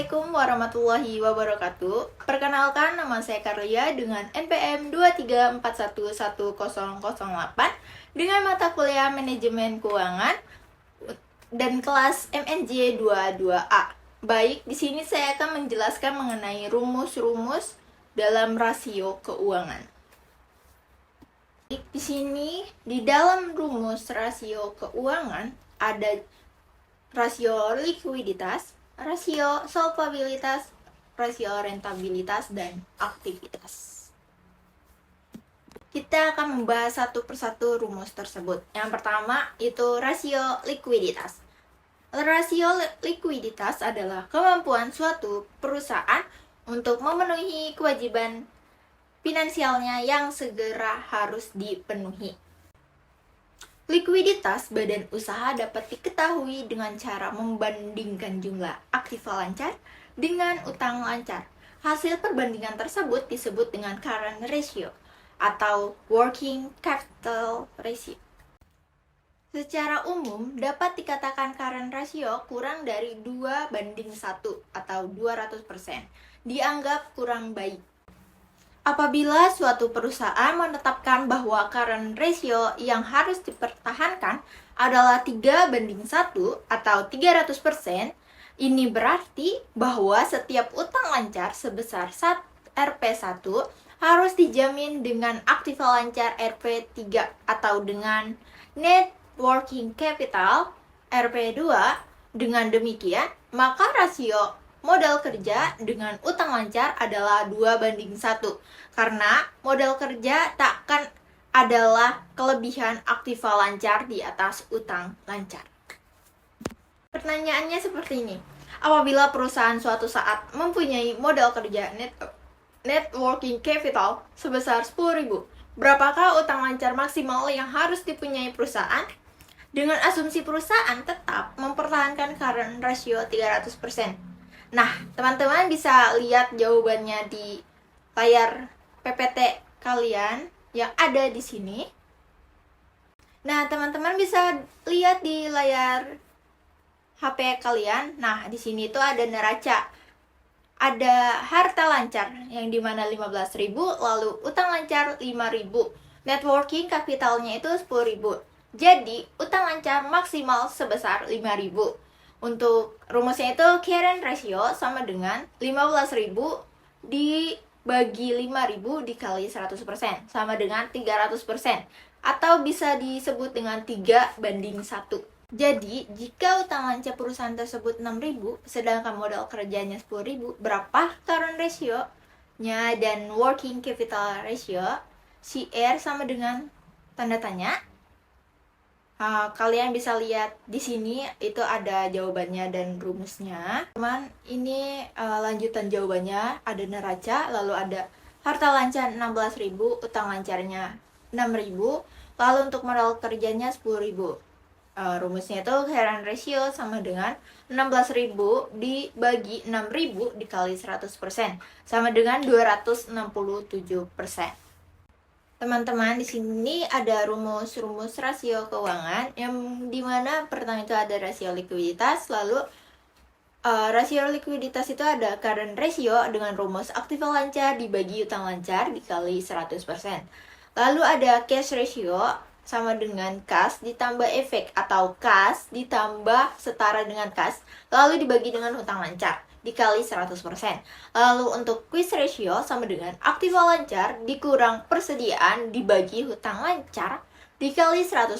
Assalamualaikum warahmatullahi wabarakatuh. Perkenalkan, nama saya Karlia dengan NPM 2341108 dengan mata kuliah Manajemen Keuangan dan kelas MNJ 22A. Baik, di sini saya akan menjelaskan mengenai rumus-rumus dalam rasio keuangan. Di sini di dalam rumus rasio keuangan ada rasio likuiditas, rasio solvabilitas, rasio rentabilitas, dan aktivitas. Kita akan membahas satu persatu rumus tersebut. Yang pertama itu rasio likuiditas. Rasio likuiditas adalah kemampuan suatu perusahaan untuk memenuhi kewajiban finansialnya yang segera harus dipenuhi. Likuiditas badan usaha dapat diketahui dengan cara membandingkan jumlah aktiva lancar dengan utang lancar. Hasil perbandingan tersebut disebut dengan current ratio atau working capital ratio. Secara umum dapat dikatakan current ratio kurang dari 2:1 atau 200%. Dianggap kurang baik. Apabila suatu perusahaan menetapkan bahwa current ratio yang harus dipertahankan adalah 3:1 atau 300%, ini berarti bahwa setiap utang lancar sebesar Rp1 harus dijamin dengan aktiva lancar Rp3 atau dengan net working capital Rp2. Dengan demikian, maka rasio modal kerja dengan utang lancar adalah 2:1 karena modal kerja takkan adalah kelebihan aktiva lancar di atas utang lancar. Pertanyaannya seperti ini. Apabila perusahaan suatu saat mempunyai modal kerja net working capital sebesar 10.000, berapakah utang lancar maksimal yang harus dipunyai perusahaan? Dengan asumsi perusahaan tetap mempertahankan current ratio 300%. Nah, teman-teman bisa lihat jawabannya di layar PPT kalian yang ada di sini. Nah, teman-teman bisa lihat di layar HP kalian. Nah, di sini tuh ada neraca. Ada harta lancar yang dimana 15.000, lalu utang lancar 5.000. Net working capitalnya itu 10.000. Jadi, utang lancar maksimal sebesar 5.000. Untuk rumusnya itu current ratio sama dengan 15.000 dibagi 5.000 dikali 100% sama dengan 300%, atau bisa disebut dengan 3:1. Jadi, jika utang lancar perusahaan tersebut 6.000 sedangkan modal kerjanya 10.000, berapa current ratio-nya dan working capital ratio? CR sama dengan tanda tanya. Kalian bisa lihat di sini itu ada jawabannya dan rumusnya. Teman, ini lanjutan jawabannya, ada neraca, lalu ada harta lancar 16.000, utang lancarnya 6.000, lalu untuk modal kerjanya 10.000. Rumusnya itu current ratio sama dengan 16.000 dibagi 6.000 dikali 100% sama dengan 267%. Teman-teman, di sini ada rumus-rumus rasio keuangan yang dimana pertama itu ada rasio likuiditas, lalu rasio likuiditas itu ada current ratio dengan rumus aktiva lancar dibagi utang lancar dikali 100%. Lalu ada cash ratio sama dengan kas ditambah efek atau kas ditambah setara dengan kas lalu dibagi dengan utang lancar dikali 100%. Lalu untuk quick ratio sama dengan aktiva lancar dikurang persediaan dibagi hutang lancar dikali 100%.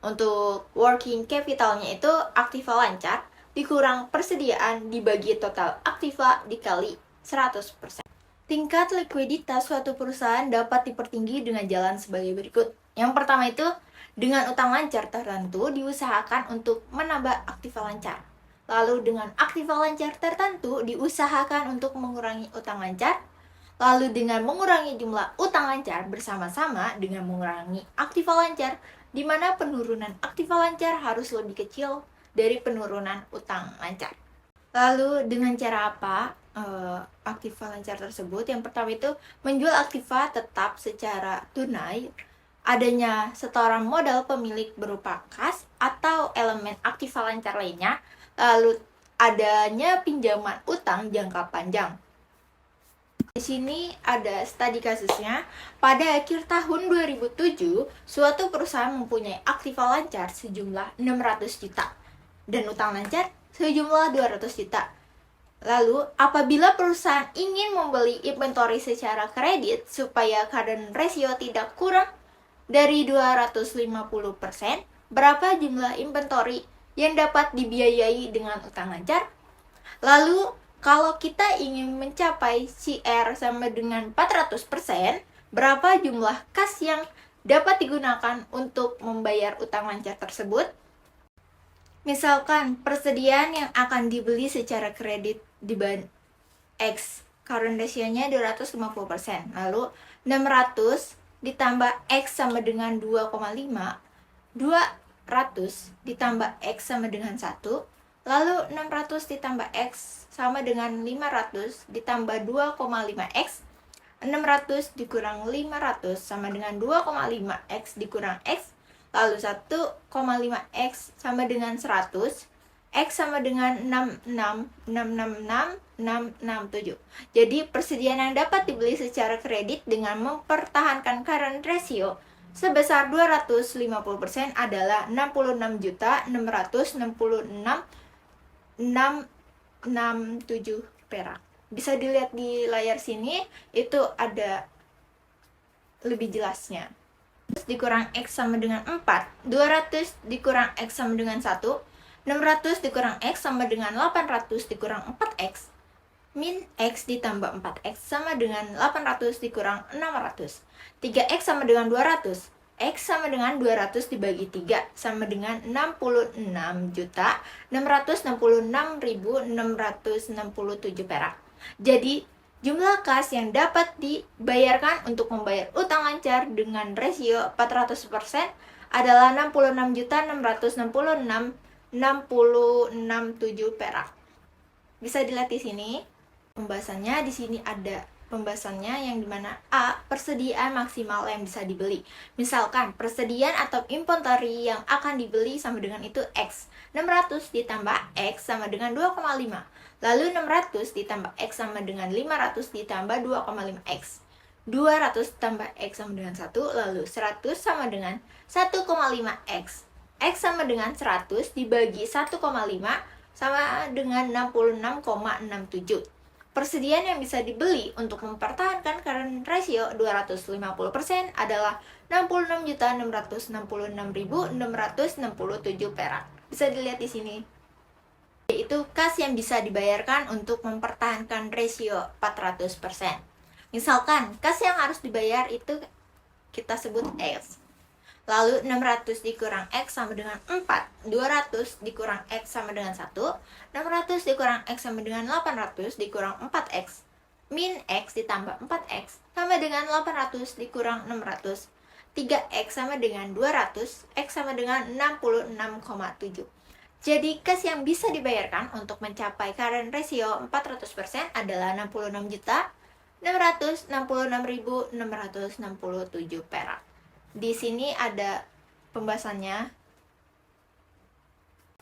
Untuk working capitalnya itu aktiva lancar dikurang persediaan dibagi total aktiva dikali 100%. Tingkat likuiditas suatu perusahaan dapat dipertinggi dengan jalan sebagai berikut. Yang pertama itu dengan utang lancar tertentu diusahakan untuk menambah aktiva lancar. Lalu dengan aktiva lancar tertentu diusahakan untuk mengurangi utang lancar. Lalu dengan mengurangi jumlah utang lancar bersama-sama dengan mengurangi aktiva lancar, di mana penurunan aktiva lancar harus lebih kecil dari penurunan utang lancar. Lalu dengan cara apa aktiva lancar tersebut? Yang pertama itu menjual aktiva tetap secara tunai, adanya setoran modal pemilik berupa kas atau elemen aktiva lancar lainnya, lalu adanya pinjaman utang jangka panjang. Di sini ada studi kasusnya. Pada akhir tahun 2007, suatu perusahaan mempunyai aktiva lancar sejumlah 600 juta dan utang lancar sejumlah 200 juta. Lalu, apabila perusahaan ingin membeli inventory secara kredit supaya current ratio tidak kurang dari 250%, berapa jumlah inventory yang dapat dibiayai dengan utang lancar? Lalu, kalau kita ingin mencapai CR sama dengan 400%, berapa jumlah kas yang dapat digunakan untuk membayar utang lancar tersebut? Misalkan, persediaan yang akan dibeli secara kredit X, current ratio-nya 250%. Lalu, 600 ditambah X sama dengan 2,5, 200 ditambah X sama dengan 1, lalu 600 ditambah X sama dengan 500 ditambah 2,5X, 600 dikurang 500 sama dengan 2,5X dikurang X, lalu 1,5X sama dengan 100, X sama dengan 667. Jadi persediaan yang dapat dibeli secara kredit dengan mempertahankan current ratio sebesar 250% adalah 66.666.667 perak. Bisa dilihat di layar sini, itu ada lebih jelasnya. Dikurang X sama dengan 4, 200 dikurang X sama dengan 1, 600 dikurang X sama dengan 800 dikurang 4X, min X ditambah 4X sama dengan 800 dikurang 600. 3X sama dengan 200. X sama dengan 200 dibagi 3 sama dengan 66.666.667 perak. Jadi, jumlah kas yang dapat dibayarkan untuk membayar utang lancar dengan rasio 400% adalah 66.666.667 perak. Bisa dilihat di sini. Pembahasannya di sini ada pembahasannya yang dimana A. Persediaan maksimal yang bisa dibeli. Misalkan persediaan atau inventory yang akan dibeli sama dengan itu X. 600 ditambah X sama dengan 2,5. Lalu 600 ditambah X sama dengan 500 ditambah 2,5X. 200 tambah X sama dengan 1, lalu 100 sama dengan 1,5X. X sama dengan 100 dibagi 1,5 sama dengan 66,67. Persediaan yang bisa dibeli untuk mempertahankan current ratio 250% adalah 66.666.667 perak. Bisa dilihat di sini. Yaitu kas yang bisa dibayarkan untuk mempertahankan ratio 400%. Misalkan, kas yang harus dibayar itu kita sebut X. Lalu 600 dikurang X sama dengan 4, 200 dikurang X sama dengan 1, 600 dikurang X sama dengan 800 dikurang 4X, min X ditambah 4X sama dengan 800 dikurang 600, 3X sama dengan 200, X sama dengan 66,7. Jadi, kas yang bisa dibayarkan untuk mencapai current ratio 400% adalah 66.666.667 perak. Di sini ada pembahasannya.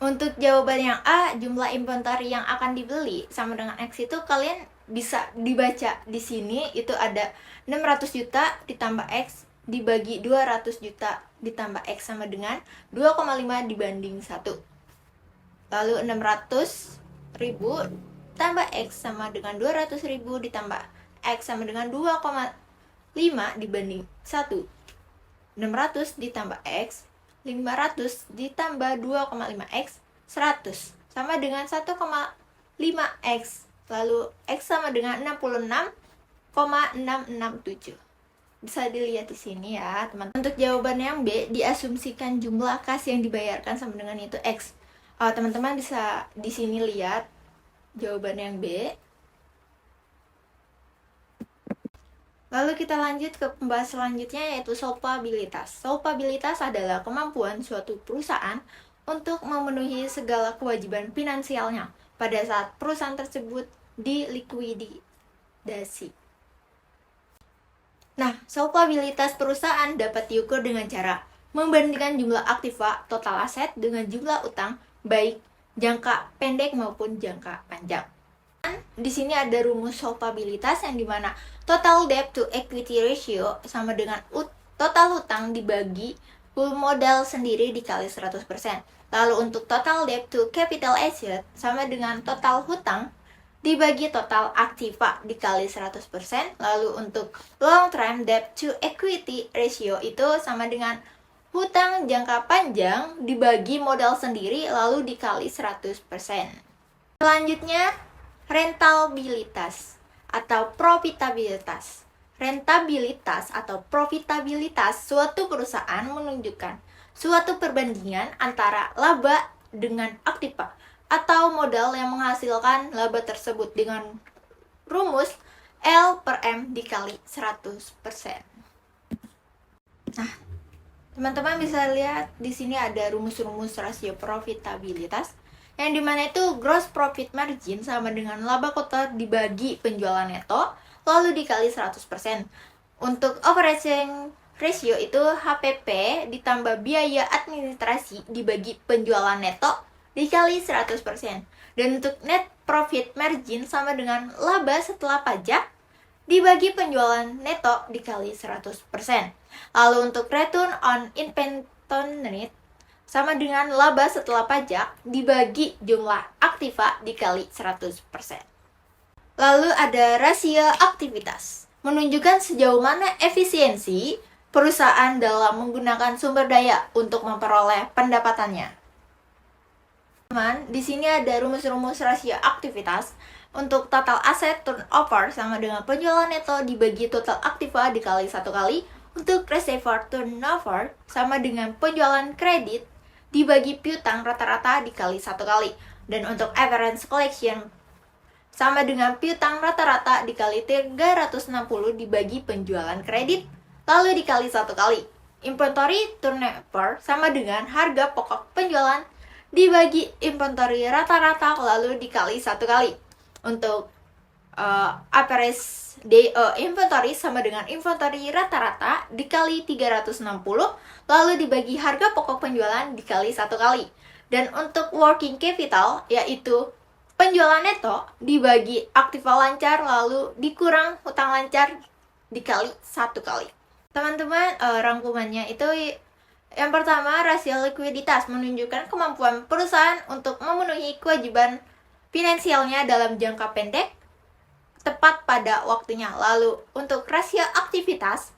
Untuk jawaban yang A, jumlah inventory yang akan dibeli sama dengan X itu kalian bisa dibaca di sini, itu ada 600 juta ditambah X dibagi 200 juta ditambah X sama dengan 2,5 dibanding 1. Lalu 600.000 tambah X sama dengan 200.000 ditambah X sama dengan 2,5 dibanding 1. 600 ditambah X, 500 ditambah 2,5X, 100 sama dengan 1,5X. Lalu X sama dengan 66,667. Bisa dilihat di sini ya, teman. Untuk jawaban yang B, diasumsikan jumlah kas yang dibayarkan sama dengan itu X. Teman-teman bisa di sini lihat jawaban yang B. Lalu kita lanjut ke pembahasan selanjutnya, yaitu solvabilitas. Solvabilitas adalah kemampuan suatu perusahaan untuk memenuhi segala kewajiban finansialnya pada saat perusahaan tersebut dilikuidasi. Nah, solvabilitas perusahaan dapat diukur dengan cara membandingkan jumlah aktiva total aset dengan jumlah utang, baik jangka pendek maupun jangka panjang. Di sini ada rumus solvabilitas yang dimana total debt to equity ratio sama dengan total hutang dibagi pool modal sendiri dikali 100%. Lalu untuk total debt to capital asset sama dengan total hutang dibagi total aktiva dikali 100%. Lalu untuk long term debt to equity ratio itu sama dengan hutang jangka panjang dibagi modal sendiri lalu dikali 100%. Selanjutnya, rentabilitas atau profitabilitas. Rentabilitas atau profitabilitas suatu perusahaan menunjukkan suatu perbandingan antara laba dengan aktiva atau modal yang menghasilkan laba tersebut dengan rumus L per M dikali 100%. Nah, teman-teman bisa lihat di sini ada rumus-rumus rasio profitabilitas yang dimana itu gross profit margin sama dengan laba kotor dibagi penjualan neto lalu dikali 100%. Untuk operating ratio itu HPP ditambah biaya administrasi dibagi penjualan neto dikali 100%. Dan untuk net profit margin sama dengan laba setelah pajak dibagi penjualan neto dikali 100%. Lalu untuk return on inventory sama dengan laba setelah pajak dibagi jumlah aktiva dikali 100%. Lalu ada rasio aktivitas, menunjukkan sejauh mana efisiensi perusahaan dalam menggunakan sumber daya untuk memperoleh pendapatannya. Teman, di sini ada rumus-rumus rasio aktivitas. Untuk total aset turnover sama dengan penjualan neto dibagi total aktiva dikali 1 kali. Untuk reservoir turnover sama dengan penjualan kredit dibagi piutang rata-rata dikali 1 kali. Dan untuk average collection sama dengan piutang rata-rata dikali 360 dibagi penjualan kredit lalu dikali 1 kali. Inventory turnover sama dengan harga pokok penjualan dibagi inventory rata-rata lalu dikali 1 kali. Untuk average inventory sama dengan inventory rata-rata dikali 360 lalu dibagi harga pokok penjualan dikali 1 kali. Dan untuk working capital yaitu penjualan neto dibagi aktiva lancar lalu dikurang hutang lancar dikali 1 kali. Teman-teman, rangkumannya itu yang pertama, rasio likuiditas menunjukkan kemampuan perusahaan untuk memenuhi kewajiban finansialnya dalam jangka pendek tepat pada waktunya. Lalu untuk rasio aktivitas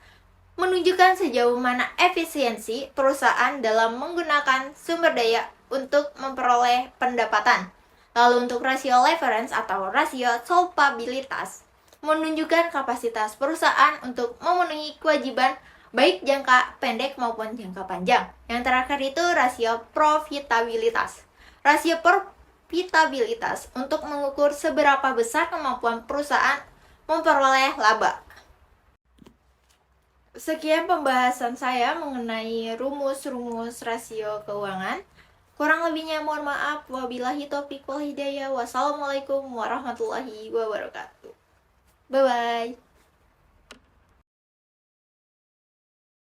menunjukkan sejauh mana efisiensi perusahaan dalam menggunakan sumber daya untuk memperoleh pendapatan. Lalu untuk rasio leverage atau rasio solvabilitas menunjukkan kapasitas perusahaan untuk memenuhi kewajiban baik jangka pendek maupun jangka panjang. Yang terakhir itu rasio profitabilitas. Rasio profitabilitas untuk mengukur seberapa besar kemampuan perusahaan memperoleh laba. Sekian pembahasan saya mengenai rumus-rumus rasio keuangan. Kurang lebihnya mohon maaf. Wabillahi taufiq wal hidayah. Wassalamualaikum warahmatullahi wabarakatuh. Bye-bye.